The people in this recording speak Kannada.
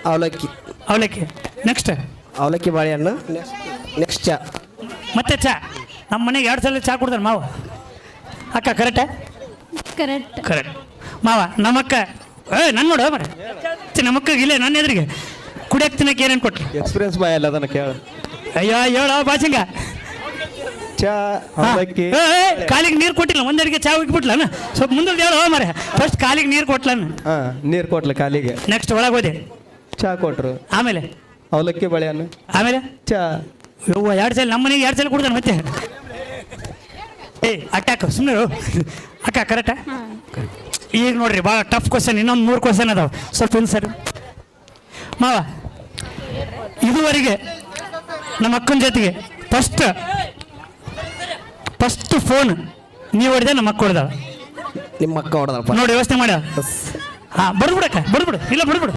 ಅವಲಕ್ಕಿ ಅವಲಕ್ಕಿ. ನೆಕ್ಸ್ಟ್ ಅವಲಕ್ಕಿ ಬಾಳೆಹಣ್ಣು. ನೆಕ್ಸ್ಟ್ ಚಾ. ಮತ್ತೆ ಚಾ. ನಮ್ಮ ಮನೆಗೆ 2 ಸಲ ಚಾ ಕುಡ್ದಾರ ಮಾವ. ಅಕ್ಕ ಕರೆಕ್ಟಾ? ಕರೆಕ್ಟ್. ಮಾವ ನಮ್ಮಕ್ಕ ನನ್ನ ನೋಡು ಮರ ನಮ್ಮಕ್ಕ ಇಲ್ಲ ನನ್ನ ಎದುರಿಗೆ ಕುಡಿಯಕ್ಕೆ ತಿನ್ನಕ್ಕೆ ಏನೇನು ಕೊಟ್ರಿ? ಎಕ್ಸ್ಪೀರಿಯನ್ಸ್ ಬಾಯ್ ಅಲ್ಲ ಅದನ್ನ ಕೇಳ. ಅಯ್ಯೋ ಹೇಳ ಬಾಚಿಂಗ. ಚಾ ಅವಲಕ್ಕಿ. ಕಾಲಿಗೆ ನೀರು ಕೊಟ್ಟಿಲ್ಲ, ಒಂದೆರಡಿಗೆ ಚಾ ಉಗ್ಬಿಟ್ಲನ. ಸ್ವಲ್ಪ ಮುಂದೆ ಹೇಳೋ ಮರ. ಫಸ್ಟ್ ಕಾಲಿಗೆ ನೀರು ಕೊಟ್ಲನ. ನೀರು ಕೊಟ್ಲ ಕಾಲಿಗೆ. ನೆಕ್ಸ್ಟ್ ಒಳಗೆ ಹೋದೆ, ಚಾ ಕೊಟ್ರು. ಆಮೇಲೆ ಅವಲಕ್ಕಿ ಬಾಳೆಹಣ್ಣು. ಆಮೇಲೆ ಚಾ. ಯವ್ವ 2 ಸಲ ನಮ್ಮ ಮನೆಗೆ 2 ಸಲ ಕುಡ್ದಾನ ಮತ್ತೆ. ಅಕ್ಕ ಸುಮ್ಮನೆ ಅಕ್ಕ ಕರೆಕ್ಟಾ? ಈಗ ನೋಡ್ರಿ ಭಾಳ ಟಫ್ ಕ್ವಶನ್, ಇನ್ನೊಂದು 3 ಕ್ವಶನ್ ಅದಾವೆ. ಸ್ವಲ್ಪ ಏನು ಸರ್ ಮಾವ, ಇದುವರೆಗೆ ನಮ್ಮ ಅಕ್ಕನ ಜೊತೆಗೆ ಫಸ್ಟ್ ಫೋನ್ ನೀವು ಹೊಡೆದ ನಮ್ಮ ಅಕ್ಕ ಹೊಡೆದ? ನಿಮ್ಮ ಅಕ್ಕ ಹೊಡೆದಪ್ಪ ನೋಡಿ ಯೋಚನೆ ಮಾಡ. ಹಾಂ ಬಡ್ಬಿಡಕ್ಕ, ಬಡ್ಬಿಡು. ಇಲ್ಲ ಬಡ್ಬಿಡು.